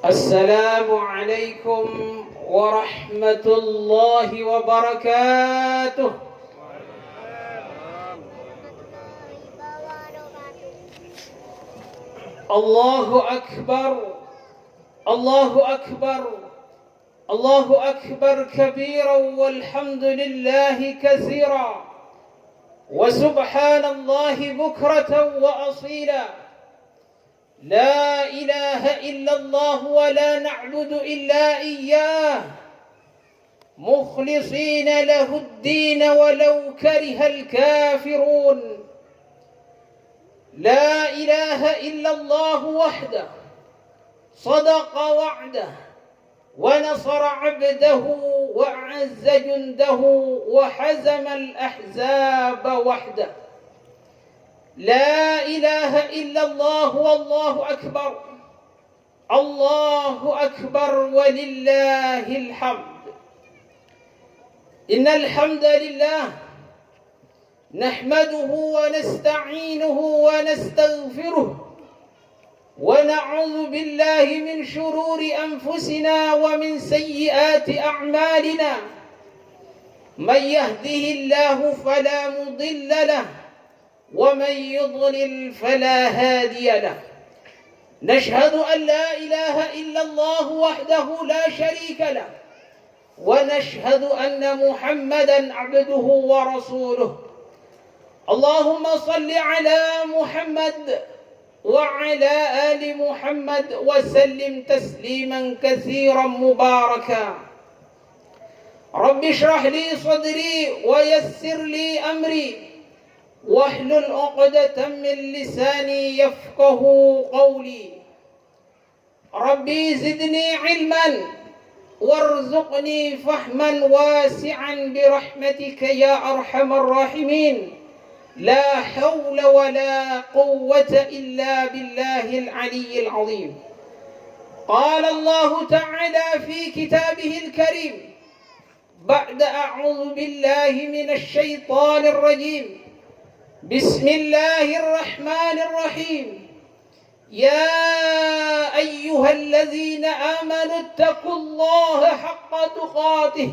السلام عليكم ورحمة الله وبركاته. الله أكبر الله أكبر الله أكبر كبيرا والحمد لله كثيرا وسبحان الله بكرة وأصيلا. لا إله إلا الله ولا نعبد إلا إياه مخلصين له الدين ولو كره الكافرون. لا إله إلا الله وحده صدق وعده ونصر عبده وأعز جنده وحزم الأحزاب وحده. لا إله إلا الله والله أكبر الله أكبر ولله الحمد. إن الحمد لله نحمده ونستعينه ونستغفره ونعوذ بالله من شرور أنفسنا ومن سيئات أعمالنا. من يهده الله فلا مضل له ومن يضلل فلا هادي له. نشهد أن لا إله إلا الله وحده لا شريك له ونشهد أن محمدا عبده ورسوله. اللهم صل على محمد وعلى آل محمد وسلم تسليما كثيرا مباركا. رب اشرح لي صدري ويسر لي أمري واحلل عقدة من لساني يفقه قولي. ربي زدني علما وارزقني فهما واسعا برحمتك يا أرحم الراحمين. لا حول ولا قوة إلا بالله العلي العظيم. قال الله تعالى في كتابه الكريم بعد أعوذ بالله من الشيطان الرجيم بسم الله الرحمن الرحيم. يا أيها الذين آمنوا اتقوا الله حق تقاته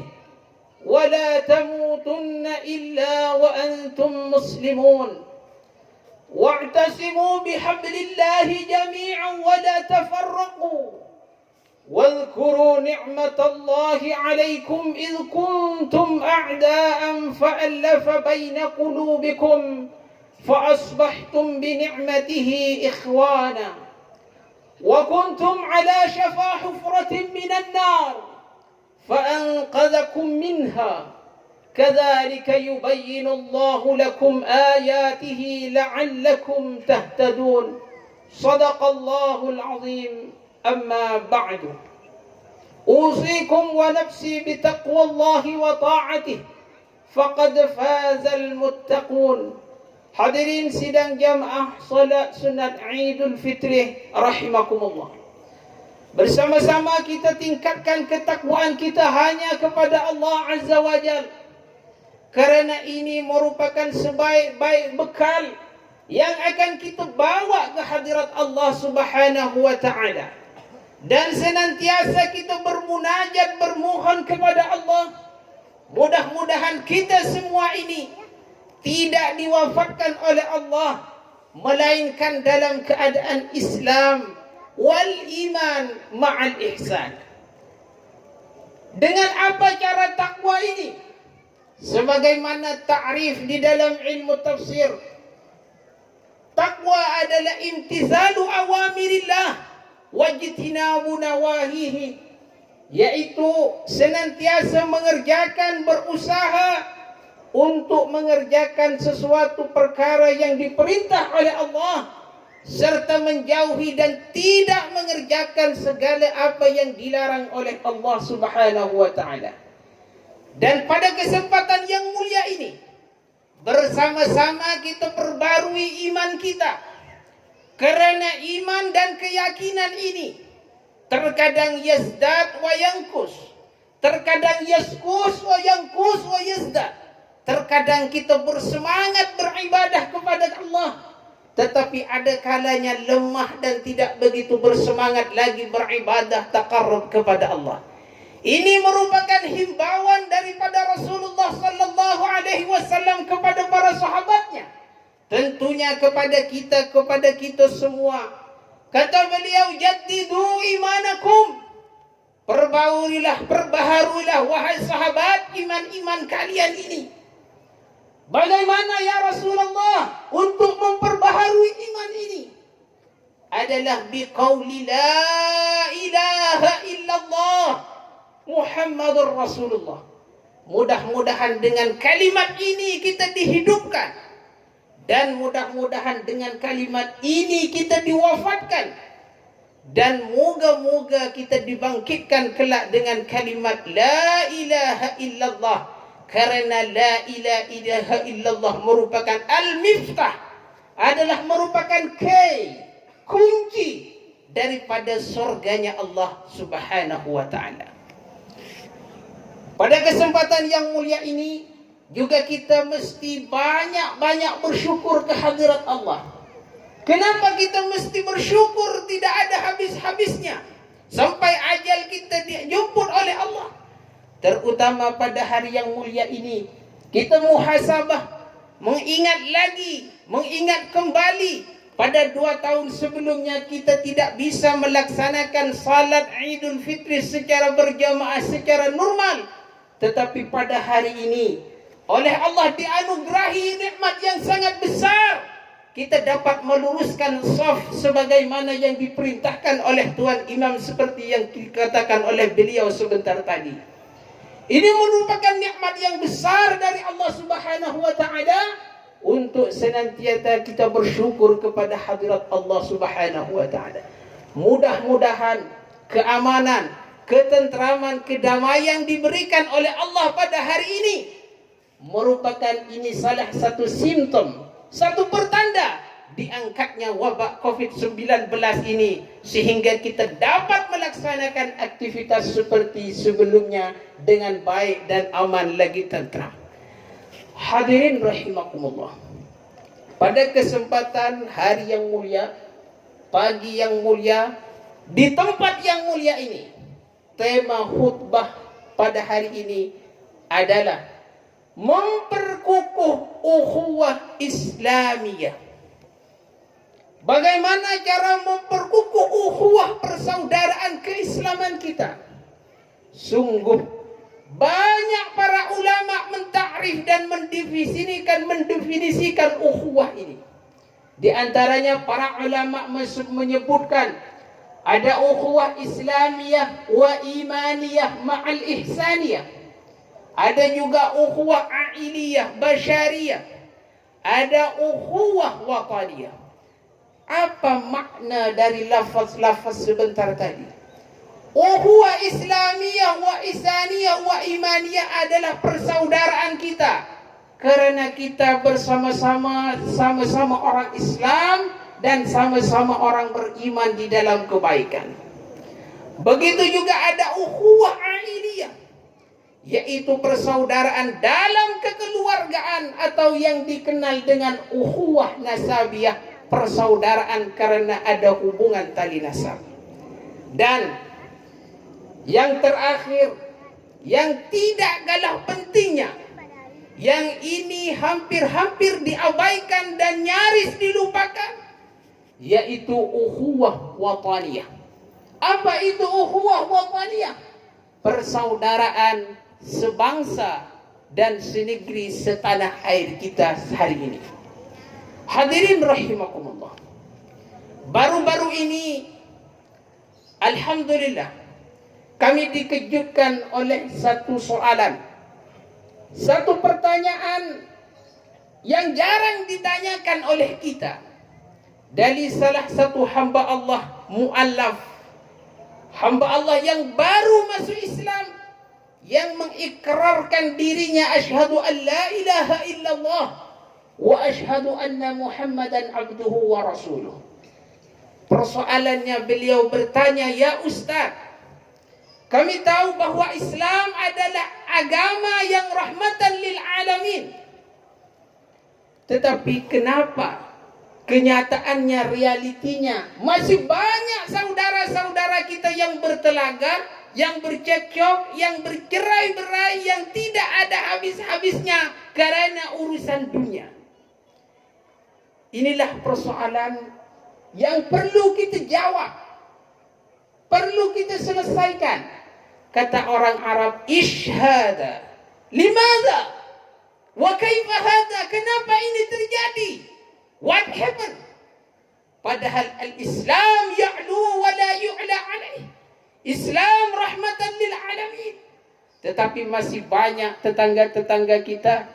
ولا تموتن إلا وأنتم مسلمون واعتصموا بحبل الله جميعا ولا تفرقوا واذكروا نعمة الله عليكم إذ كنتم أعداء فألف بين قلوبكم فأصبحتم بنعمته إخوانا وكنتم على شفا حفرة من النار فأنقذكم منها. كذلك يبين الله لكم آياته لعلكم تهتدون. صدق الله العظيم. أما بعد أوصيكم ونفسي بتقوى الله وطاعته فقد فاز المتقون. Hadirin sidang jamaah salat sunat Idul Fitri rahimakumullah. Bersama-sama kita tingkatkan ketakwaan kita hanya kepada Allah Azza wa Jalla. Karena ini merupakan sebaik-baik bekal yang akan kita bawa ke hadirat Allah Subhanahu wa taala. Dan senantiasa kita bermunajat bermohon kepada Allah. Mudah-mudahan kita semua ini tidak diwafatkan oleh Allah melainkan dalam keadaan Islam wal iman ma'al ihsan. Dengan apa cara takwa ini? Sebagaimana ta'rif di dalam ilmu tafsir, takwa adalah imtithalu awamirillah wajtinabu nawahihi, yaitu senantiasa mengerjakan, berusaha untuk mengerjakan sesuatu perkara yang diperintah oleh Allah serta menjauhi dan tidak mengerjakan segala apa yang dilarang oleh Allah Subhanahu wa taala. Dan pada kesempatan yang mulia ini bersama-sama kita perbarui iman kita. Karena iman dan keyakinan ini terkadang yazdad wa yankus, terkadang yaskus wa yankus wa yazdad. Terkadang kita bersemangat beribadah kepada Allah, tetapi ada kalanya lemah dan tidak begitu bersemangat lagi beribadah taqarrub kepada Allah. Ini merupakan himbauan daripada Rasulullah sallallahu alaihi wasallam kepada para sahabatnya. Tentunya kepada kita semua. Kata beliau, jaddidu imanakum. Perbaharuilah wahai sahabat iman kalian ini. Bagaimana ya Rasulullah untuk memperbaharui iman ini? Adalah biqauli la ilaha illallah Muhammadur Rasulullah. Mudah-mudahan dengan kalimat ini kita dihidupkan, dan mudah-mudahan dengan kalimat ini kita diwafatkan, dan moga-moga kita dibangkitkan kelak dengan kalimat la ilaha illallah. Karena la ilaha illallah merupakan al-miftah, adalah merupakan kunci daripada surganya Allah Subhanahu wa ta'ala. Pada kesempatan yang mulia ini juga kita mesti banyak-banyak bersyukur kehadirat Allah. Kenapa kita mesti bersyukur tidak ada habis-habisnya sampai ajal kita dijemput oleh Allah? Terutama pada hari yang mulia ini, kita muhasabah, mengingat kembali pada 2 tahun sebelumnya kita tidak bisa melaksanakan salat Idul Fitri secara berjamaah, secara normal. Tetapi pada hari ini oleh Allah dianugerahi nikmat yang sangat besar. Kita dapat meluruskan shaf sebagaimana yang diperintahkan oleh Tuan Imam seperti yang dikatakan oleh beliau sebentar tadi. Ini merupakan nikmat yang besar dari Allah Subhanahu wa ta'ala untuk senantiasa kita bersyukur kepada hadirat Allah Subhanahu wa ta'ala. Mudah-mudahan keamanan, ketentraman, kedamaian diberikan oleh Allah pada hari ini merupakan ini salah satu simptom, satu pertanda diangkatnya wabak COVID-19 ini, sehingga kita dapat melaksanakan aktivitas seperti sebelumnya dengan baik dan aman lagi tentram. Hadirin rahimakumullah, pada kesempatan hari yang mulia, pagi yang mulia, di tempat yang mulia ini, tema khutbah pada hari ini adalah memperkukuh ukhuwah Islamiyah. Bagaimana cara memperkukuh ukhuwah persaudaraan keislaman kita? Sungguh banyak para ulama mentakrif dan mendefinisikan ukhuwah ini. Di antaranya para ulama menyebutkan ada ukhuwah Islamiyah wa imaniyah ma'al ihsaniyah. Ada juga ukhuwah ailiyah basyariyah. Ada ukhuwah wataniyah. Apa makna dari lafaz-lafaz sebentar tadi? Ukhuwah Islamiyah wa ihsaniyah wa imaniyah adalah persaudaraan kita, karena kita bersama-sama orang Islam dan sama-sama orang beriman di dalam kebaikan. Begitu juga ada ukhuwah ailiyah, yaitu persaudaraan dalam kekeluargaan atau yang dikenal dengan ukhuwah nasabiyah, persaudaraan karena ada hubungan tali nasab. Dan yang terakhir, yang tidak kalah pentingnya, yang ini hampir-hampir diabaikan dan nyaris dilupakan, yaitu ukhuwah wataniyah. Apa itu ukhuwah wataniyah? Persaudaraan sebangsa dan senegeri setanah air kita hari ini. Hadirin rahimakumullah, baru-baru ini alhamdulillah kami dikejutkan oleh satu soalan, satu pertanyaan yang jarang ditanyakan oleh kita dari salah satu hamba Allah mu'allaf, hamba Allah yang baru masuk Islam, yang mengikrarkan dirinya asyhadu an la ilaha illallah wa asyhadu anna Muhammadan abduhu wa rasuluh. Persoalannya beliau bertanya, ya Ustaz, kami tahu bahwa Islam adalah agama yang rahmatan lil alamin. Tetapi kenapa kenyataannya, realitinya, masih banyak saudara-saudara kita yang bertelaga, yang bercekcok, yang bercerai-berai, yang tidak ada habis-habisnya karena urusan dunia. Inilah persoalan yang perlu kita jawab, perlu kita selesaikan. Kata orang Arab, ishhada. Limadha? Wa kaifa hadha? Kenapa ini terjadi? What happened? Padahal al-Islam ya'lu wa la yu'la alaih. Islam rahmatan lil alamin. Tetapi masih banyak tetangga-tetangga kita,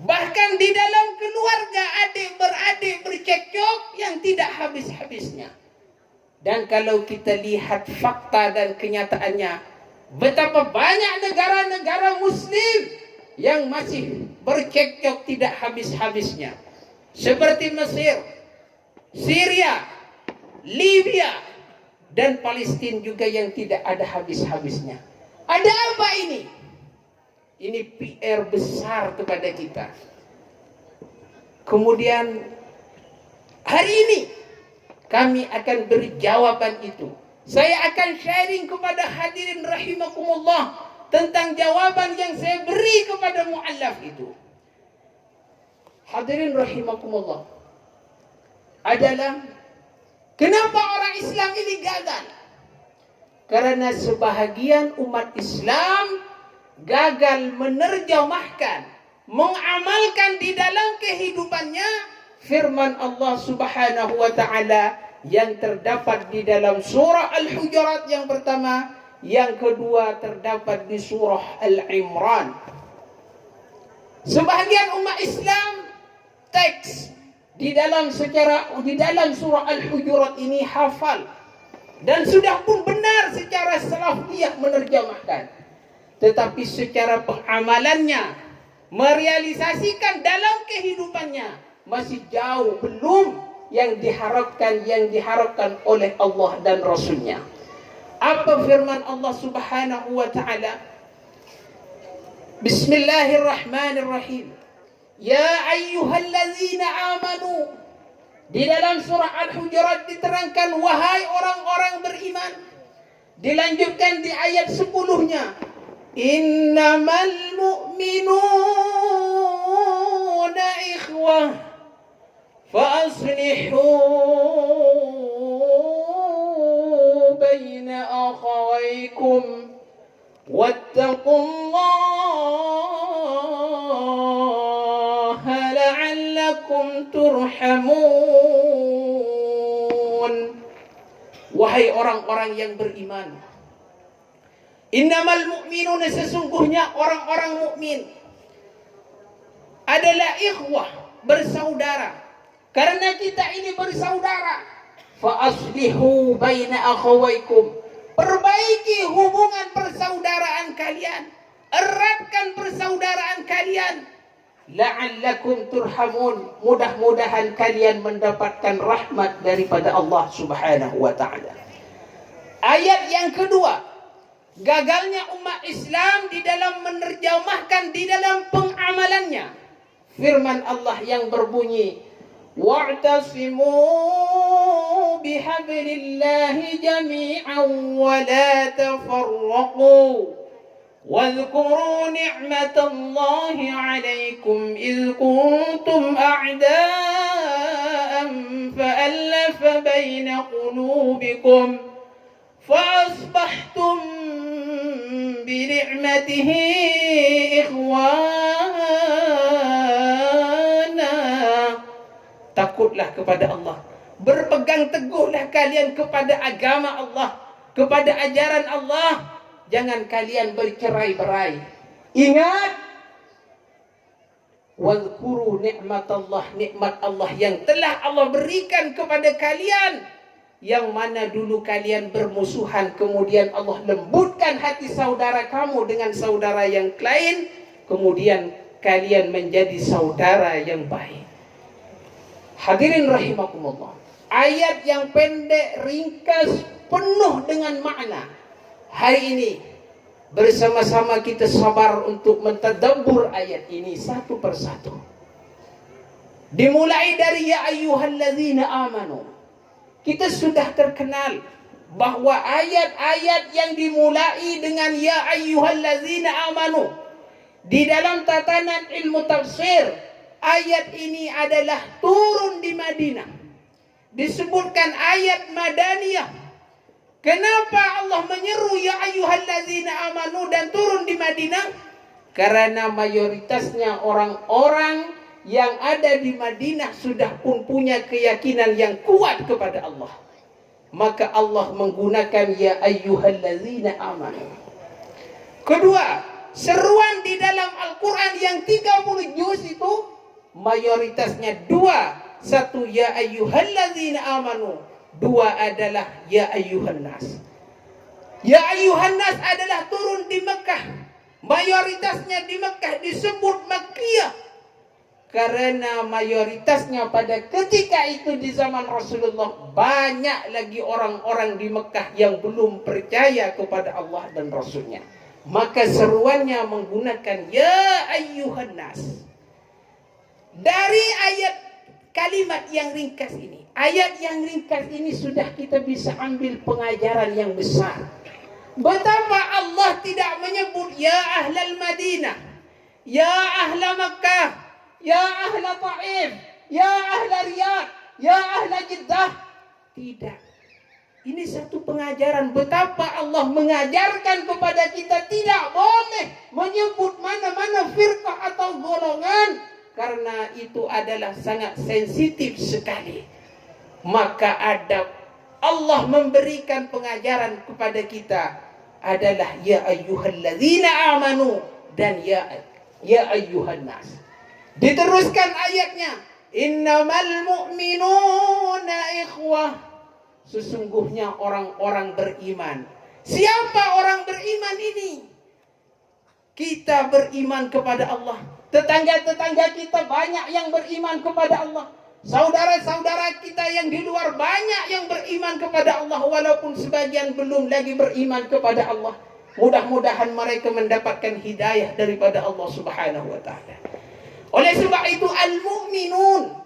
bahkan di dalam keluarga, adik-beradik bercekcok yang tidak habis-habisnya. Dan kalau kita lihat fakta dan kenyataannya, betapa banyak negara-negara muslim yang masih bercekcok tidak habis-habisnya. Seperti Mesir, Syria, Libya, dan Palestina juga yang tidak ada habis-habisnya. Ada apa ini? Ini PR besar kepada kita. Kemudian hari ini kami akan beri jawaban itu. Saya akan sharing kepada hadirin rahimakumullah tentang jawaban yang saya beri kepada muallaf itu. Hadirin rahimakumullah, adalah kenapa orang Islam ini gagal? Karena sebahagian umat Islam gagal menerjemahkan, mengamalkan di dalam kehidupannya firman Allah Subhanahu wa taala yang terdapat di dalam surah Al-Hujurat yang pertama, yang kedua terdapat di surah Al-Imran. Sebahagian umat Islam teks di dalam surah Al-Hujurat ini hafal dan sudah pun benar secara salafiyah menerjemahkan, tetapi secara pengamalannya, merealisasikan dalam kehidupannya masih jauh belum yang diharapkan oleh Allah dan Rasulnya. Apa firman Allah Subhanahu wa taala? Bismillahirrahmanirrahim. Ya ayyuhallazina amanu. Di dalam surah Al-Hujurat diterangkan, wahai orang-orang beriman. Dilanjutkan di ayat 10-nya. Innamal mu'minuna ikhwah fa aslihu baina akhawaykum wattaqullaha la'allakum turhamun. Wahai orang-orang yang beriman, innamal mu'minuna, sesungguhnya orang-orang mukmin adalah ikhwah, bersaudara. Karena kita ini bersaudara, fa aslihu baina akhawaykum, perbaiki hubungan persaudaraan kalian, eratkan persaudaraan kalian, la'allakum turhamun, mudah-mudahan kalian mendapatkan rahmat daripada Allah Subhanahu wa taala. Ayat yang kedua, gagalnya umat Islam di dalam menerjemahkan, di dalam pengamalannya. Firman Allah yang berbunyi, wa'tasimu bihablillahi jami'an wa la tafarraqu wadhkuru ni'matallahi 'alaikum idh kuntum a'da'an fa'alafa baina qulubikum فأصبحتم بنعمته إخوانا. Takutlah kepada Allah, berpegang teguhlah kalian kepada agama Allah, kepada ajaran Allah. Jangan kalian bercerai-berai. Ingat, wadhkuru ni'matallah, nikmat Allah yang telah Allah berikan kepada kalian, yang mana dulu kalian bermusuhan, kemudian Allah lembutkan hati saudara kamu dengan saudara yang lain, kemudian kalian menjadi saudara yang baik. Hadirin rahimakumullah, ayat yang pendek, ringkas, penuh dengan makna. Hari ini bersama-sama kita sabar untuk mentadabbur ayat ini satu persatu. Dimulai dari ya ayyuhallazina amanu. Kita sudah terkenal bahwa ayat-ayat yang dimulai dengan ya ayyuhallazina amanu di dalam tatanan ilmu tafsir, ayat ini adalah turun di Madinah. Disebutkan ayat Madaniyah. Kenapa Allah menyeru ya ayyuhallazina amanu dan turun di Madinah? Karena mayoritasnya orang-orang yang ada di Madinah sudah pun punya keyakinan yang kuat kepada Allah. Maka Allah menggunakan ya ayyuhallazina amanu. Kedua, seruan di dalam Al-Quran yang 30 juz itu mayoritasnya dua. Satu ya ayyuhallazina amanu, dua adalah ya ayyuhan nas. Ya ayyuhan nas adalah turun di Mekah. Mayoritasnya di Mekah disebut Makkiyah karena mayoritasnya pada ketika itu di zaman Rasulullah banyak lagi orang-orang di Mekah yang belum percaya kepada Allah dan Rasulnya. Maka seruannya menggunakan ya ayyuhan nas. Dari ayat kalimat yang ringkas ini, ayat yang ringkas ini sudah kita bisa ambil pengajaran yang besar. Betapa Allah tidak menyebut ya ahlal Madinah, ya ahla Makkah, ya ahla Taif, ya ahla Riyadh, ya ahla Jeddah. Tidak. Ini satu pengajaran betapa Allah mengajarkan kepada kita tidak boleh menyebut mana-mana firqah atau golongan, karena itu adalah sangat sensitif sekali. Maka adab Allah memberikan pengajaran kepada kita adalah ya ayyuhallazina amanu dan ya ayyuhan nas. Diteruskan ayatnya, innamal mu'minuna ikhwah. Sesungguhnya orang-orang beriman. Siapa orang beriman ini? Kita beriman kepada Allah. Tetangga-tetangga kita banyak yang beriman kepada Allah. Saudara-saudara kita yang di luar banyak yang beriman kepada Allah, walaupun sebagian belum lagi beriman kepada Allah. Mudah-mudahan mereka mendapatkan hidayah daripada Allah Subhanahu wa taala. Oleh sebab itu al-mu'minun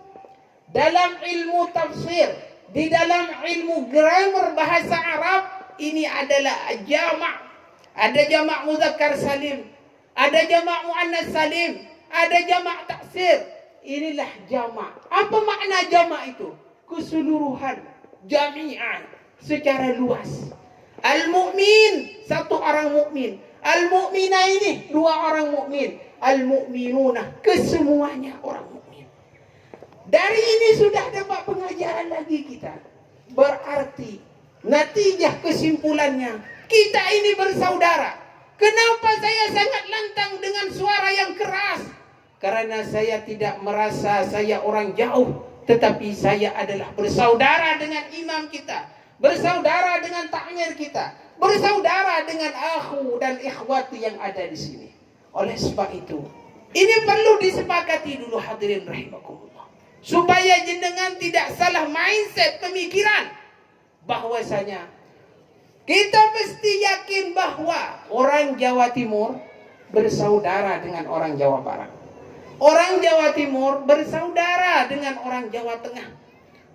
dalam ilmu tafsir, di dalam ilmu grammar bahasa Arab, ini adalah jamak. Ada jamak muzakkar salim, ada jamak muannas salim, ada jamak taksir. Inilah jamak. Apa makna jamak itu? Keseluruhan, jami'an, secara luas. Al-mu'min, satu orang mukmin. Al-mu'minah ini dua orang mukmin. Al-mu'minuna, kesemuanya orang mukmin. Dari ini sudah dapat pengajaran lagi kita. Berarti natijah kesimpulannya, kita ini bersaudara. Kenapa saya sangat lantang dengan suara yang keras? Karena saya tidak merasa saya orang jauh, tetapi saya adalah bersaudara dengan imam kita, bersaudara dengan takmir kita, bersaudara dengan akhu dan ikhwati yang ada di sini. Oleh sebab itu, ini perlu disepakati dulu hadirin rahimakumullah, supaya jenengan tidak salah mindset pemikiran bahwasanya kita mesti yakin bahwa orang Jawa Timur bersaudara dengan orang Jawa Barat. Orang Jawa Timur bersaudara dengan orang Jawa Tengah.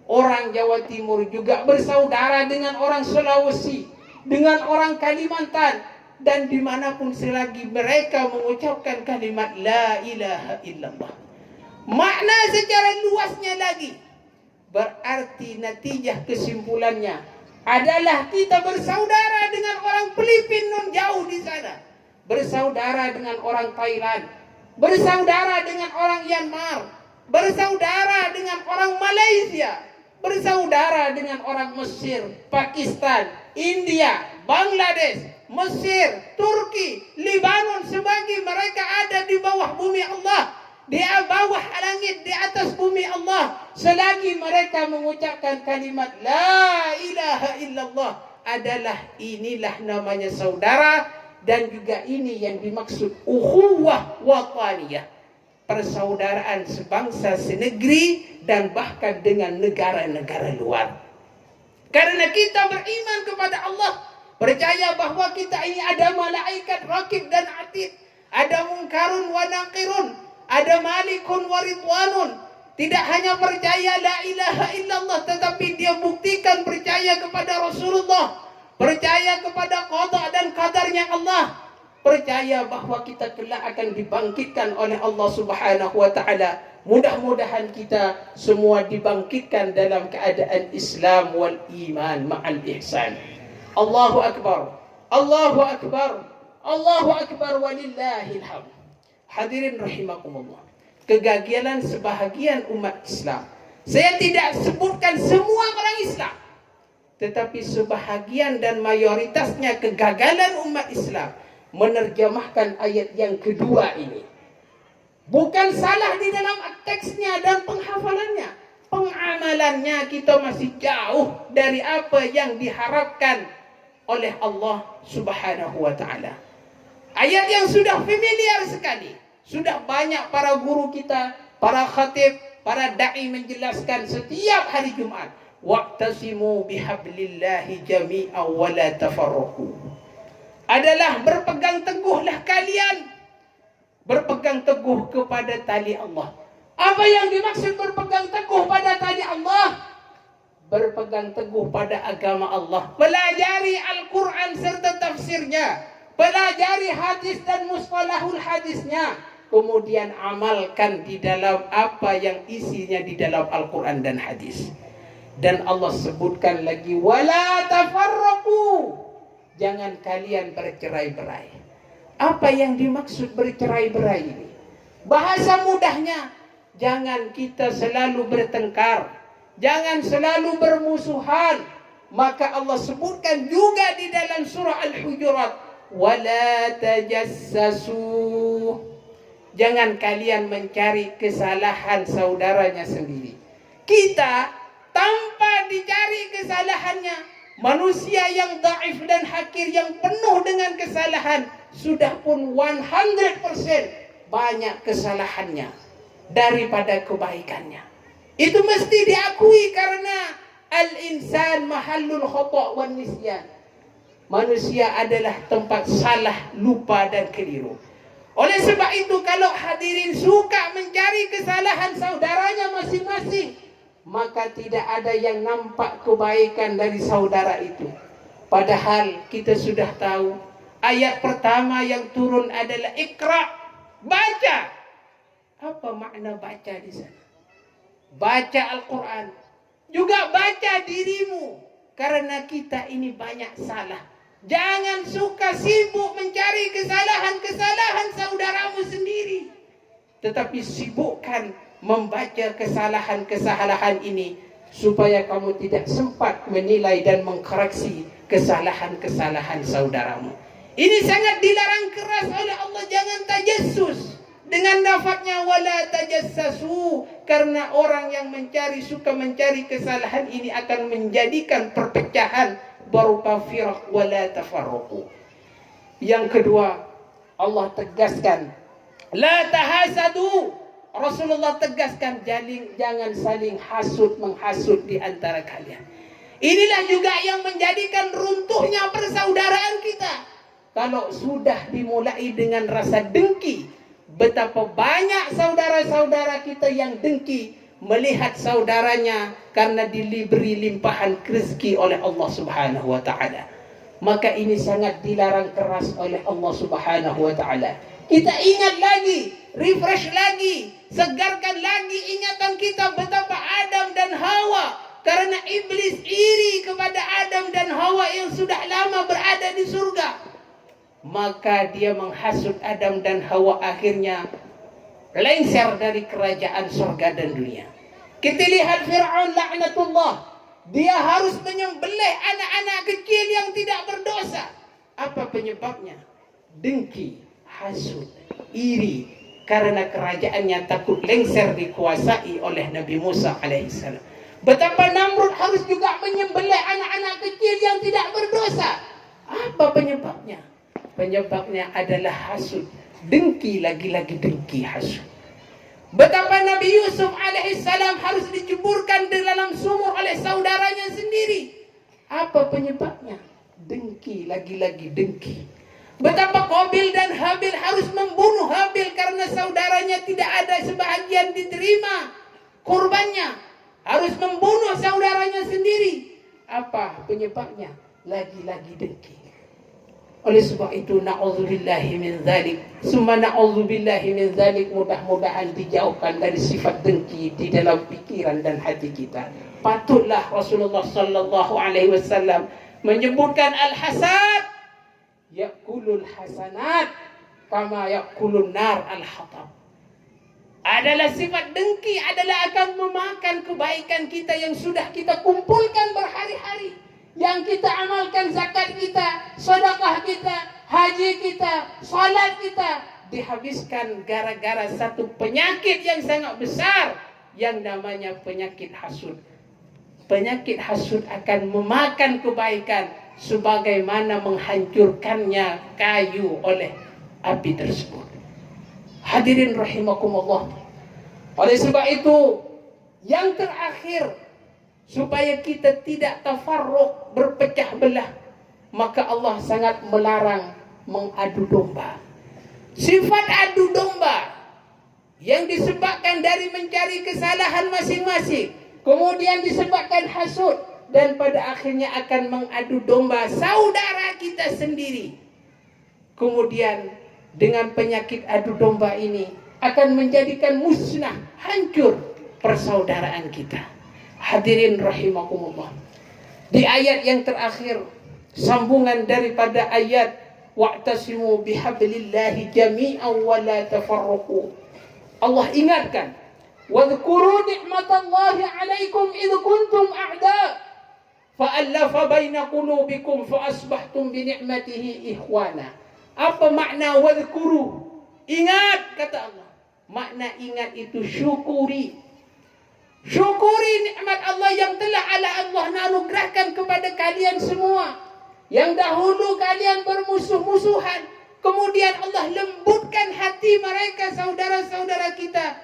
Orang Jawa Timur juga bersaudara dengan orang Sulawesi, dengan orang Kalimantan, dan dimanapun selagi mereka mengucapkan kalimat La ilaha illallah. Makna secara luasnya lagi, berarti natijah kesimpulannya adalah kita bersaudara dengan orang Filipina non jauh di sana, bersaudara dengan orang Thailand, bersaudara dengan orang Myanmar, bersaudara dengan orang Malaysia, bersaudara dengan orang Mesir, Pakistan, India, Bangladesh, Mesir, Turki, Lebanon, sebagai mereka ada di bawah bumi Allah, di bawah langit, di atas bumi Allah, selagi mereka mengucapkan kalimat La ilaha illallah, adalah inilah namanya saudara. Dan juga ini yang dimaksud ukhuwah wataniyah, persaudaraan sebangsa senegeri dan bahkan dengan negara-negara luar. Karena kita beriman kepada Allah, percaya bahwa kita ini ada malaikat raqib dan atid, ada munkarun wa naqirun, ada malikun wa ridwanun, Tidak hanya percaya la ilaha illallah, tetapi dia buktikan percaya kepada Rasulullah, percaya kepada qada dan qadarnya Allah, percaya bahwa kita kelak akan dibangkitkan oleh Allah Subhanahu wa taala. Mudah-mudahan kita semua dibangkitkan dalam keadaan Islam wal iman ma'al ihsan. Allahu akbar. Allahu akbar. Allahu akbar walillahil hamd. Hadirin rahimakumullah. Kegagalan sebahagian umat Islam. Saya tidak sebutkan semua orang Islam, tetapi sebahagian dan mayoritasnya kegagalan umat Islam menerjemahkan ayat yang kedua ini. Bukan salah di dalam teksnya dan penghafalannya, pengamalannya kita masih jauh dari apa yang diharapkan oleh Allah Subhanahu wa taala. Ayat yang sudah familiar sekali, sudah banyak para guru kita, para khatib, para dai menjelaskan setiap hari Jumat. Wa'tasimu bihablillahi jami'an wa la tafarraqu. Adalah berpegang teguhlah kalian, berpegang teguh kepada tali Allah. Apa yang dimaksud berpegang teguh pada tali Allah? Berpegang teguh pada agama Allah. Pelajari Al-Quran serta tafsirnya, pelajari hadis dan mustalahul hadisnya, kemudian amalkan di dalam apa yang isinya di dalam Al-Quran dan hadis. Dan Allah sebutkan lagi, wala tafarraqu, jangan kalian bercerai-berai. Apa yang dimaksud bercerai-berai ini? Bahasa mudahnya, jangan kita selalu bertengkar, jangan selalu bermusuhan. Maka Allah sebutkan juga di dalam surah Al-Hujurat, wala tajassasu, jangan kalian mencari kesalahan saudaranya sendiri. Kita tanpa dicari kesalahannya, manusia yang dhaif dan hakir yang penuh dengan kesalahan, sudah pun 100% banyak kesalahannya daripada kebaikannya. Itu mesti diakui karena al-insan mahallul khata' wan nisyan. Manusia adalah tempat salah, lupa dan keliru. Oleh sebab itu, kalau hadirin suka mencari kesalahan saudaranya masing-masing, maka tidak ada yang nampak kebaikan dari saudara itu. Padahal kita sudah tahu ayat pertama yang turun adalah Iqra, baca. Apa makna baca di sana? Baca Al-Quran, juga baca dirimu, karena kita ini banyak salah. Jangan suka sibuk mencari kesalahan-kesalahan saudaramu sendiri, tetapi sibukkan membaca kesalahan-kesalahan ini supaya kamu tidak sempat menilai dan mengkoreksi kesalahan-kesalahan saudaramu. Ini sangat dilarang keras oleh Allah. Jangan tajassus. Dengan lafadznya wala tajassasu, karena orang yang suka mencari kesalahan ini akan menjadikan perpecahan berupa firaq wala tafarruqu. Yang kedua, Allah tegaskan la tahasadu. Rasulullah tegaskan jangan saling hasud menghasut di antara kalian. Inilah juga yang menjadikan runtuhnya persaudaraan kita. Kalau sudah dimulai dengan rasa dengki, betapa banyak saudara-saudara kita yang dengki melihat saudaranya karena diberi limpahan rezeki oleh Allah Subhanahu wa taala. Maka ini sangat dilarang keras oleh Allah Subhanahu wa taala. Kita ingat lagi, refresh lagi, segarkan lagi ingatan kita betapa Adam dan Hawa, karena iblis iri kepada Adam dan Hawa yang sudah lama berada di surga. Maka dia menghasut Adam dan Hawa, akhirnya lengser dari kerajaan surga dan dunia. Kita lihat Fir'aun laknatullah, dia harus menyembelih anak-anak kecil yang tidak berdosa. Apa penyebabnya? Dengki, hasut, iri, karena kerajaannya takut lengser dikuasai oleh Nabi Musa alaihissalam. Betapa Namrud harus juga menyembelih anak-anak kecil yang tidak berdosa. Apa penyebabnya? Penyebabnya adalah hasud, dengki, lagi-lagi dengki, hasud. Betapa Nabi Yusuf alaihissalam harus diceburkan di dalam sumur oleh saudaranya sendiri. Apa penyebabnya? Dengki, lagi-lagi dengki. Betapa Qabil dan Habil harus membunuh Habil karena saudaranya tidak ada sebahagian diterima. korbannya, harus membunuh saudaranya sendiri. Apa penyebabnya? Lagi-lagi dengki. Oleh sebab itu, na'udzubillahi min dzalik, summa na'udzubillahi min dzalik, mudah-mudahan dijauhkan dari sifat dengki di dalam pikiran dan hati kita. Patutlah Rasulullah sallallahu alaihi wasallam menyebutkan al-hasad yakulul hasanat kama yakulun nar al-hatab. Adalah sifat dengki adalah akan memakan kebaikan kita yang sudah kita kumpulkan berhari-hari, yang kita amalkan, zakat kita, sedekah kita, haji kita, salat kita, dihabiskan gara-gara satu penyakit yang sangat besar yang namanya penyakit hasud. Penyakit hasud akan memakan kebaikan sebagaimana menghancurkannya kayu oleh api tersebut. Hadirin rahimakumullah. Oleh sebab itu, yang terakhir, supaya kita tidak tafarruq, berpecah belah, maka Allah sangat melarang mengadu domba. Sifat adu domba yang disebabkan dari mencari kesalahan masing-masing, kemudian disebabkan hasud, dan pada akhirnya akan mengadu domba saudara kita sendiri. Kemudian dengan penyakit adu domba ini akan menjadikan musnah, hancur persaudaraan kita. Hadirin rahimakumullah. Di ayat yang terakhir, sambungan daripada ayat wa'tasimu bihablillahi jami'an wa la tafarraqu. Allah ingatkan, wadhkuru ni'matallahi 'alaikum idh kuntum a'da' fa'alafa baina qulubikum fa asbahtum bi ni'matihi ikhwana. Apa makna wadhkuru? Ingat, kata Allah. Makna ingat itu syukuri. Syukuri nikmat Allah yang telah Allah anugerahkan kepada kalian semua. Yang dahulu kalian bermusuh-musuhan, kemudian Allah lembutkan hati mereka, saudara-saudara kita.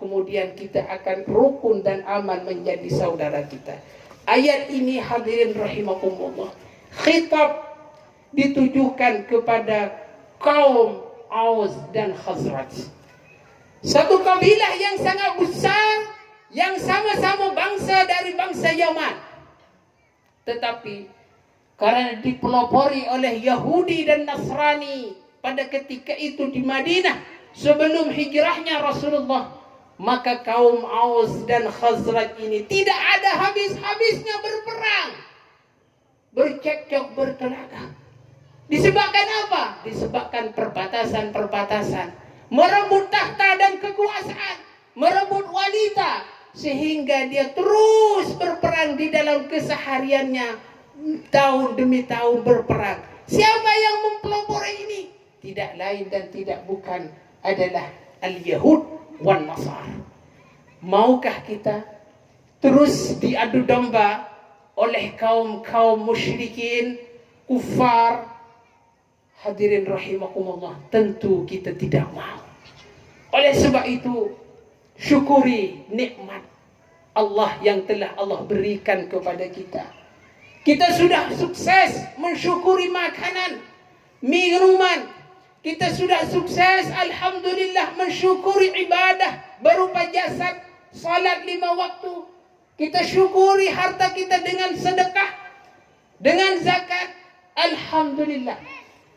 Kemudian kita akan rukun dan aman menjadi saudara kita. Ayat ini hadirin rahimakumullah, khitab ditujukan kepada kaum Aus dan Khazraj. Satu kabilah yang sangat besar, yang sama-sama bangsa dari bangsa Yaman. Tetapi karena dipelopori oleh Yahudi dan Nasrani pada ketika itu di Madinah sebelum hijrahnya Rasulullah, maka kaum Aus dan Khazraj ini tidak ada habis-habisnya berperang, bercekcok, berkelahi. Disebabkan apa? Disebabkan perbatasan-perbatasan, merebut tahta dan kekuasaan, merebut wanita, sehingga dia terus berperang di dalam kesehariannya, tahun demi tahun berperang. Siapa yang mempelopori ini? Tidak lain dan tidak bukan adalah al-Yahud wan Nasar. Maukah kita terus diadu domba oleh kaum-kaum musyrikin, kufar? Hadirin rahimakumullah, tentu kita tidak mau. Oleh sebab itu, syukuri nikmat Allah yang telah Allah berikan kepada kita. Kita sudah sukses mensyukuri makanan, minuman. Kita sudah sukses, alhamdulillah, mensyukuri ibadah berupa jasad, salat 5 waktu. Kita syukuri harta kita dengan sedekah, dengan zakat, alhamdulillah.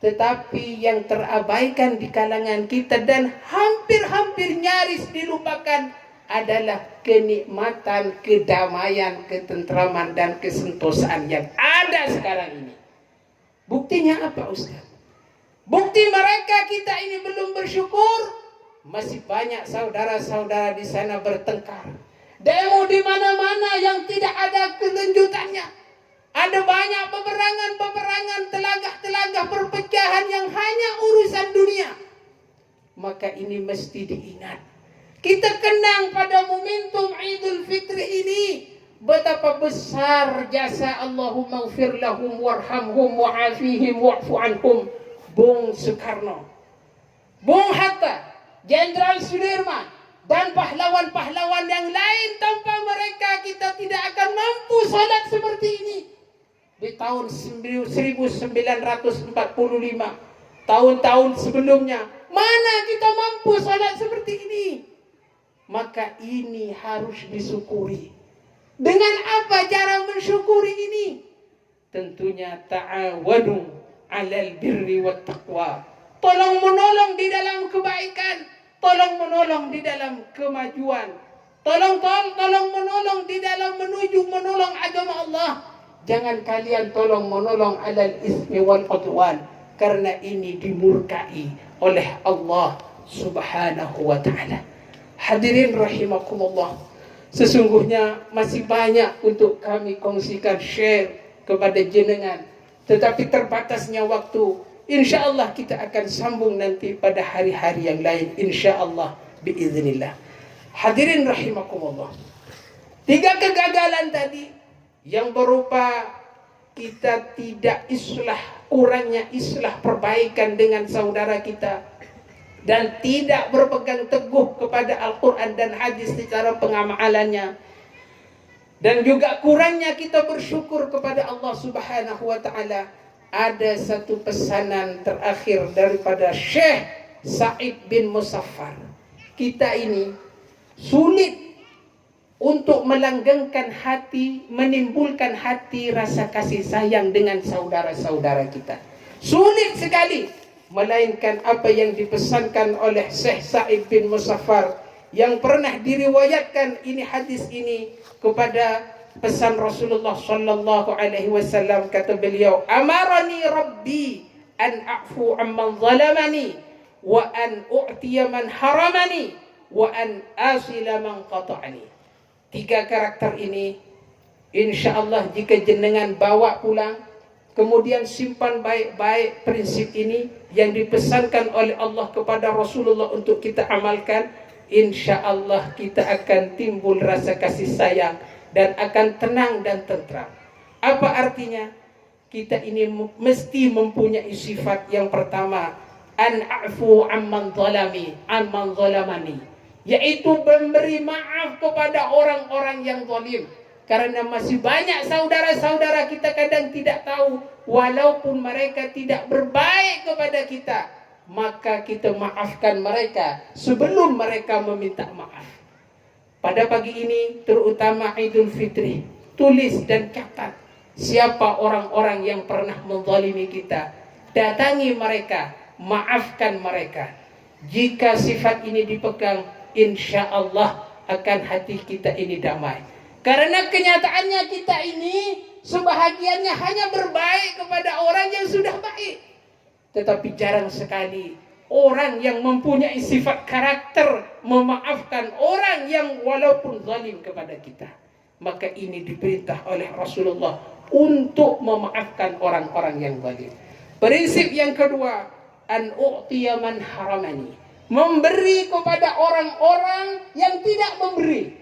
Tetapi yang terabaikan di kalangan kita dan hampir-hampir nyaris dilupakan adalah kenikmatan, kedamaian, ketentraman, dan kesentosaan yang ada sekarang ini. Buktinya apa, Ustaz? Bukti mereka kita ini belum bersyukur. Masih banyak saudara-saudara di sana bertengkar. Demo di mana-mana yang tidak ada kelanjutannya. Ada banyak peperangan-peperangan, telagah-telagah perpecahan yang hanya urusan dunia. Maka ini mesti diingat. Kita kenang pada momentum Idul Fitri ini, betapa besar jasa Allahumma ighfir lahum warhamhum wa'afihim wa'fu anhum Bung Soekarno, Bung Hatta, Jenderal Sudirman, dan pahlawan-pahlawan yang lain. Tanpa mereka kita tidak akan mampu salat seperti ini. Di tahun 1945, tahun-tahun sebelumnya, mana kita mampu salat seperti ini? maka ini harus disyukuri. Dengan apa cara mensyukuri ini? Tentunya ta'awanu 'alal birri wat taqwa. Tolong menolong di dalam kebaikan, tolong menolong di dalam kemajuan, tolong menolong di dalam menolong agama Allah. Jangan kalian tolong menolong 'alal ismi wal udwan, karena ini dimurkai oleh Allah Subhanahu wa taala. Hadirin rahimakumullah, sesungguhnya masih banyak untuk kami kongsikan, share kepada jenengan, tetapi terbatasnya waktu. InsyaAllah kita akan sambung nanti pada hari-hari yang lain, InsyaAllah biiznillah. Hadirin rahimakumullah, 3 kegagalan tadi yang berupa kita tidak islah, kurangnya islah perbaikan dengan saudara kita, dan tidak berpegang teguh kepada Al-Quran dan hadis secara pengamalannya, dan juga kurangnya kita bersyukur kepada Allah Subhanahu wa ta'ala. Ada satu pesanan terakhir daripada Syekh Sa'id bin Musaffar. Kita ini sulit untuk melanggengkan hati, menimbulkan hati rasa kasih sayang dengan saudara-saudara kita. Sulit sekali, melainkan apa yang dipesankan oleh Syekh Sa'id bin Musaffar, yang pernah diriwayatkan ini hadis ini kepada pesan Rasulullah sallallahu alaihi wasallam. Kata beliau, amarani rabbi an a'fu amman zalamani wa an u'tiya man haramani wa an asila man qata'ani. 3 karakter ini insyaallah jika jenengan bawa pulang, kemudian simpan baik-baik prinsip ini yang dipesankan oleh Allah kepada Rasulullah untuk kita amalkan, insyaallah kita akan timbul rasa kasih sayang dan akan tenang dan tentram. Apa artinya? Kita ini mesti mempunyai sifat yang pertama, an a'fu amman zalamani, yaitu memberi maaf kepada orang-orang yang zalim. Karena masih banyak saudara-saudara kita kadang tidak tahu, walaupun mereka tidak berbaik kepada kita, maka kita maafkan mereka sebelum mereka meminta maaf. Pada pagi ini, terutama Idul Fitri, tulis dan catat siapa orang-orang yang pernah menzalimi kita. Datangi mereka, maafkan mereka. Jika sifat ini dipegang, insya-Allah akan hati kita ini damai. Karena kenyataannya kita ini sebahagiannya hanya berbaik kepada orang yang sudah baik. Tetapi jarang sekali orang yang mempunyai sifat karakter memaafkan orang yang walaupun zalim kepada kita. Maka ini diperintah oleh Rasulullah untuk memaafkan orang-orang yang zalim. Prinsip yang kedua, an u'tiya man haramani, memberi kepada orang-orang yang tidak memberi.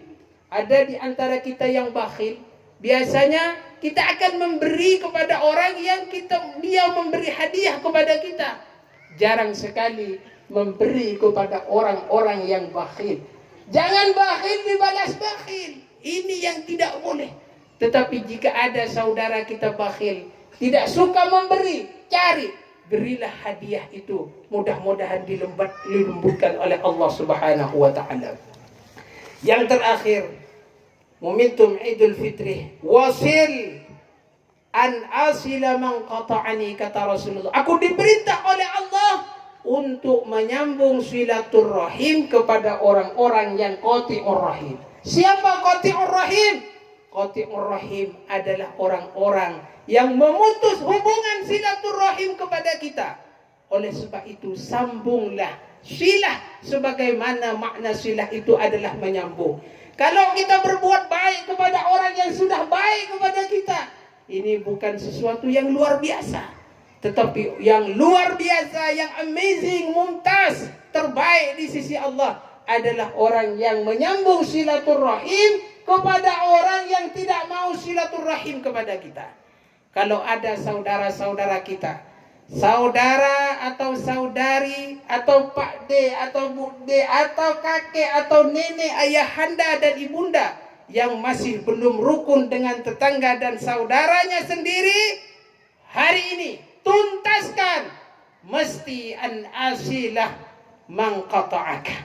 Ada di antara kita yang bakhil. Biasanya kita akan memberi kepada orang yang dia memberi hadiah kepada kita. Jarang sekali memberi kepada orang-orang yang bakhil. Jangan bakhil dibalas bakhil. Ini yang tidak boleh. Tetapi jika ada saudara kita bakhil, tidak suka memberi, cari, berilah hadiah itu. Mudah-mudahan dilembutkan oleh Allah Subhanahu wa ta'ala. Yang terakhir, momentum Idul Fitri, wasil an asila man qata'ani, kata Rasulullah. Aku diperintah oleh Allah untuk menyambung silaturrahim kepada orang-orang yang qati'ur rahim. Siapa qati'ur rahim? Qati'ur rahim adalah orang-orang yang memutus hubungan silaturrahim kepada kita. Oleh sebab itu, sambunglah silah, sebagaimana makna silah itu adalah menyambung. Kalau kita berbuat baik kepada orang yang sudah baik kepada kita, ini bukan sesuatu yang luar biasa, tetapi yang luar biasa, yang amazing, mumtaz, terbaik di sisi Allah adalah orang yang menyambung silaturrahim kepada orang yang tidak mau silaturrahim kepada kita. Kalau ada saudara-saudara kita, saudara atau saudari atau Pak D atau Bu D atau kakek atau nenek, ayahanda dan ibunda yang masih belum rukun dengan tetangga dan saudaranya sendiri, hari ini tuntaskan, mesti an asilah man qata'aka.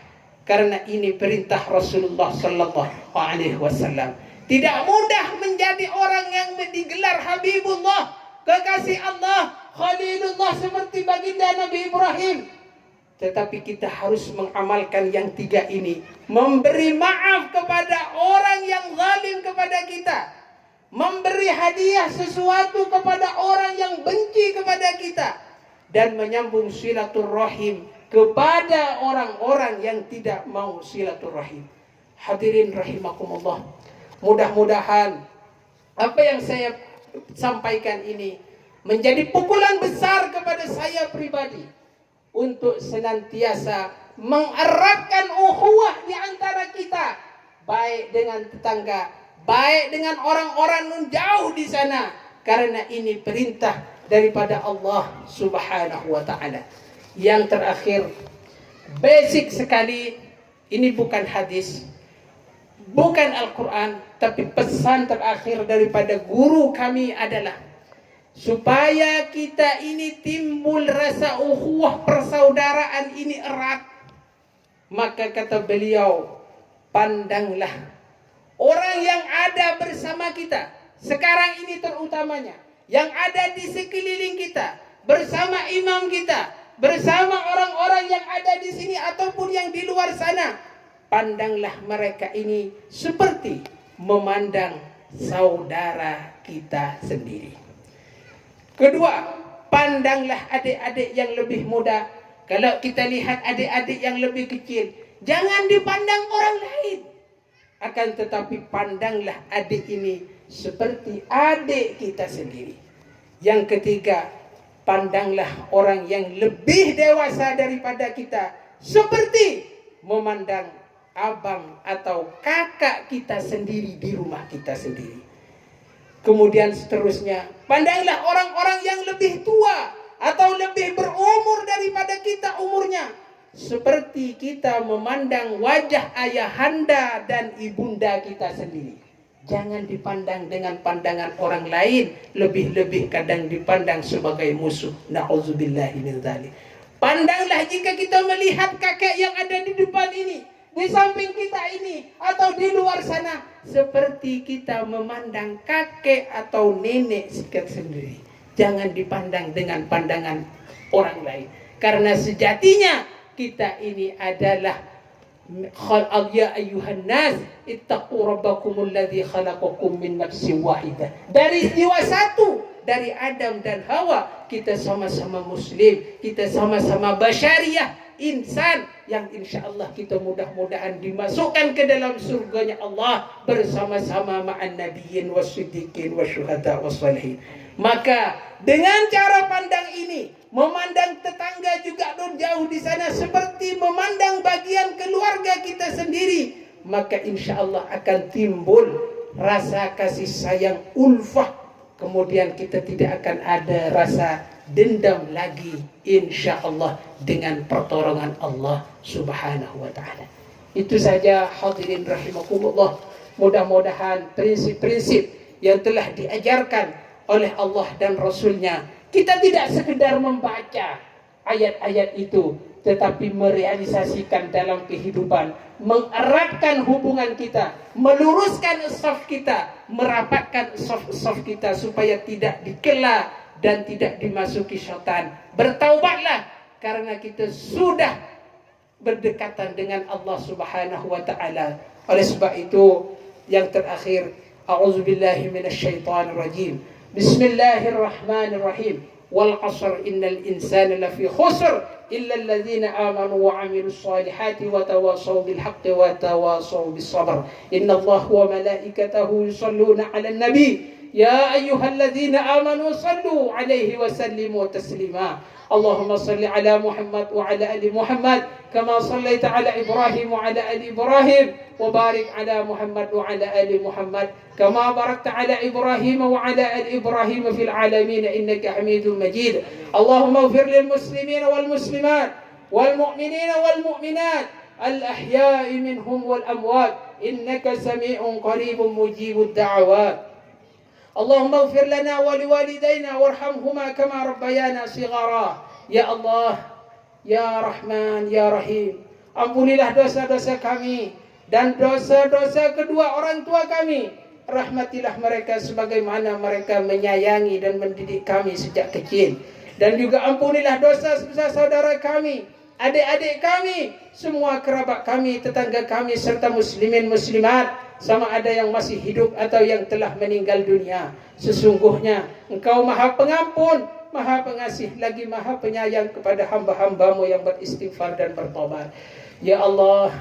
Karena ini perintah Rasulullah sallallahu alaihi wasallam. Tidak mudah menjadi orang yang digelar Habibullah, kekasih Allah, Khalilullah seperti baginda Nabi Ibrahim. Tetapi kita harus mengamalkan yang tiga ini. Memberi maaf kepada orang yang zalim kepada kita. Memberi hadiah sesuatu kepada orang yang benci kepada kita. Dan menyambung silaturrahim kepada orang-orang yang tidak mau silaturrahim. Hadirin rahimakumullah. Mudah-mudahan apa yang saya sampaikan ini menjadi pukulan besar kepada saya pribadi untuk senantiasa mengeratkan ukhuwah di antara kita, baik dengan tetangga, baik dengan orang-orang yang jauh di sana, karena ini perintah daripada Allah Subhanahu wa taala. Yang terakhir, basic sekali, ini bukan hadis, bukan Al-Quran, tapi pesan terakhir daripada guru kami adalah supaya kita ini timbul rasa ukhuwah persaudaraan ini erat. Maka kata beliau, pandanglah orang yang ada bersama kita sekarang ini, terutamanya yang ada di sekeliling kita, bersama imam kita, bersama orang-orang yang ada di sini ataupun yang di luar sana. Pandanglah mereka ini seperti memandang saudara kita sendiri. Kedua, pandanglah adik-adik yang lebih muda. Kalau kita lihat adik-adik yang lebih kecil, jangan dipandang orang lain. Akan tetapi pandanglah adik ini seperti adik kita sendiri. Yang ketiga, pandanglah orang yang lebih dewasa daripada kita seperti memandang abang atau kakak kita sendiri di rumah kita sendiri. Kemudian seterusnya, pandanglah orang-orang yang lebih tua atau lebih berumur daripada kita umurnya seperti kita memandang wajah ayahanda dan ibunda kita sendiri. Jangan dipandang dengan pandangan orang lain, lebih-lebih kadang dipandang sebagai musuh. Na'udzubillahi min dzalik. Pandanglah jika kita melihat kakek yang ada di depan ini, di samping kita ini, atau di luar sana, seperti kita memandang kakek atau nenek kita sendiri. Jangan dipandang dengan pandangan orang lain. Karena sejatinya kita ini adalah ya ayuhan nas ittaqu rabbakumul ladzi khalaqakum min nafsin wahidah. Dari jiwa satu, dari Adam dan Hawa, kita sama-sama muslim, kita sama-sama basyariah, insan yang insyaallah kita mudah-mudahan dimasukkan ke dalam surganya Allah bersama-sama ma'an nabiyyin wasiddiqin wasyuhada wassalihin. Maka dengan cara pandang ini, memandang tetangga juga jauh di sana seperti memandang bagian keluarga kita sendiri, maka insyaallah akan timbul rasa kasih sayang ulfah. Kemudian kita tidak akan ada rasa dendam lagi, insyaallah, dengan pertolongan Allah Subhanahu wa taala. Itu saja hadirin rahimakumullah. Mudah-mudahan prinsip-prinsip yang telah diajarkan oleh Allah dan Rasulnya, kita tidak sekedar membaca ayat-ayat itu, tetapi merealisasikan dalam kehidupan, mengeratkan hubungan kita, meluruskan saf kita, merapatkan saf kita supaya tidak dikela dan tidak dimasuki syaitan. Bertaubatlah karena kita sudah berdekatan dengan Allah Subhanahu wa taala. Oleh sebab itu, yang terakhir, a'udzubillahi minasyaitonir rajim. Bismillahirrahmanirrahim. Wal 'ashr innal insana lafi khusr illa alladhina amanu wa 'amilus solihati wa tawasaw bil haqqi wa tawasaw bis sabr. Innallaha wa malaikatahu yusholluna 'alan nabi ya ayyuhalladzina amanu shallu 'alaihi wa sallimu taslima. Allahumma salli 'ala Muhammad wa 'ala ali Muhammad kama shallaita 'ala Ibrahim wa 'ala ali Ibrahim wa barik 'ala Muhammad wa 'ala ali Muhammad kama barakta 'ala Ibrahim wa 'ala ali Ibrahim fil 'alamin innaka Hamidum Majid. Allahumma ighfir lil muslimina wal muslimat wal mu'minina wal mu'minat al ahya'i minhum wal amwat innaka sami'un qaribun mujibud da'awat. اللهم اغفر لنا ولوالدينا وارحمهما كما ربيانا صغارا. يا الله يا رحمن يا رحيم Ampunilah dosa-dosa kami dan dosa-dosa kedua orang tua kami. Rahmatilah mereka sebagaimana mereka menyayangi dan mendidik kami sejak kecil. Dan juga ampunilah dosa saudara kami, adik-adik kami, semua kerabat kami, tetangga kami, serta muslimin muslimat, sama ada yang masih hidup atau yang telah meninggal dunia. Sesungguhnya Engkau Maha Pengampun, Maha Pengasih, lagi Maha Penyayang kepada hamba-hambamu yang beristighfar dan bertobat. Ya Allah,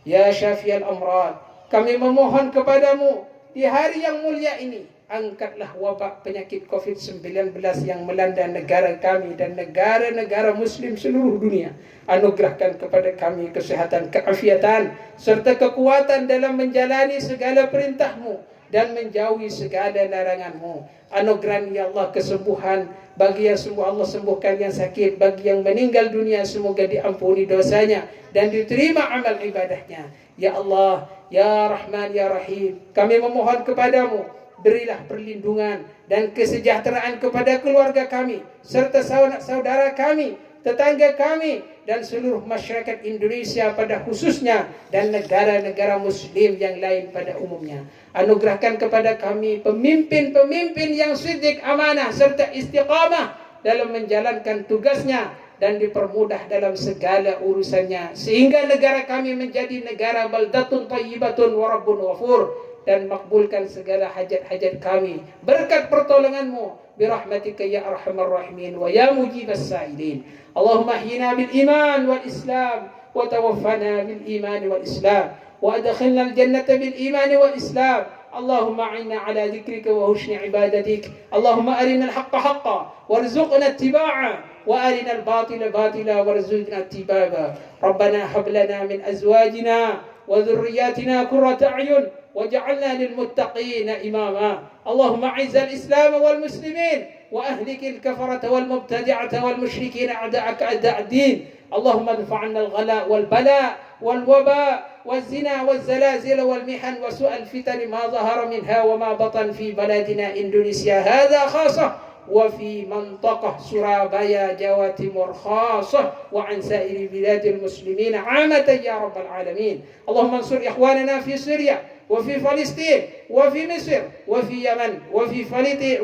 Ya Syafi'al Amrad, kami memohon kepadamu di hari yang mulia ini, angkatlah wabak penyakit COVID-19 yang melanda negara kami dan negara-negara muslim seluruh dunia. Anugerahkan kepada kami kesehatan, keafiatan, serta kekuatan dalam menjalani segala perintah-Mu dan menjauhi segala larangan-Mu. Anugerah ya Allah kesembuhan bagi yang sembuh, Allah sembuhkan yang sakit. Bagi yang meninggal dunia, semoga diampuni dosanya dan diterima amal ibadahnya. Ya Allah, Ya Rahman, Ya Rahim, kami memohon kepadamu, berilah perlindungan dan kesejahteraan kepada keluarga kami, serta saudara kami, tetangga kami, dan seluruh masyarakat Indonesia pada khususnya, dan negara-negara muslim yang lain pada umumnya. Anugerahkan kepada kami pemimpin-pemimpin yang siddiq, amanah, serta istiqamah dalam menjalankan tugasnya, dan dipermudah dalam segala urusannya, sehingga negara kami menjadi negara baldatun thayyibatun wa rabbun ghafur, dan makbulkan segala hajat-hajat kami berkat pertolongan-Mu birahmatika ya arhamar rahimin wa ya mujibas sa'ilin. Allahumma ahyina bil iman wal islam wa tawaffana bil iman wal islam wa adkhilna al jannata bil iman wal islam. Allahumma a'inna ala dhikrika wa husni ibadatik. Allahumma arina al haqqa haqqan warzuqna ittiba'a wa arina al batila batila warzuqna ittibaba. Rabbana hab lana min azwajina wa dhurriyyatina qurrata a'yun وجعلنا للمتقين إماما. اللهم أعز الإسلام والمسلمين وأهلك الكفرة والمبتدعة والمشركين أعداءك أعداء الدين. اللهم ادفع عنا الغلاء والبلاء والوباء والزنا والزلازل والمحن وسوء الفتن ما ظهر منها وما بطن في بلدنا إندونيسيا هذا خاصة وفي منطقة سورابايا جوا تيمور خاصة وعن سائر بلاد المسلمين عامة يا رب العالمين. اللهم انصر إخواننا في سوريا وفي فلسطين وفي مصر وفي يمن وفي فلبين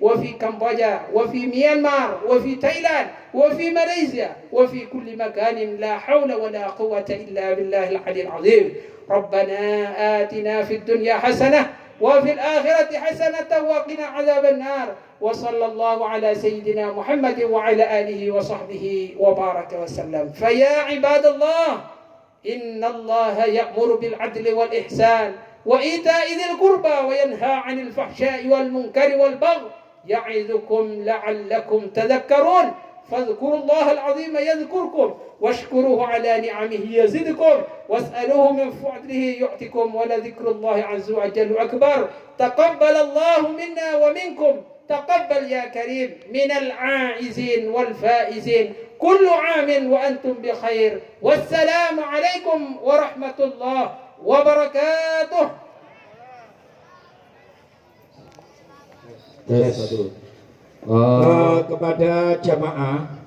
وفي كمبوديا وفي ميانمار وفي تايلاند وفي ماليزيا وفي كل مكان. لا حول ولا قوة إلا بالله العلي العظيم. ربنا آتنا في الدنيا حسنة وفي الآخرة حسنة وقنا عذاب النار. وصلى الله على سيدنا محمد وعلى آله وصحبه وبارك وسلم. فيا عباد الله، إن الله يأمر بالعدل والإحسان وإيتاء ذي القربى وينهى عن الفحشاء والمنكر والبغي يعظكم لعلكم تذكرون. فاذكروا الله العظيم يذكركم واشكروه على نعمه يزدكم واسألوه من فضله يعطكم ولذكر الله عز وجل أكبر. تقبل الله منا ومنكم، تقبل يا كريم من العائزين والفائزين. كل عام وأنتم بخير، والسلام عليكم ورحمة الله وبركاته. Kepada jamaah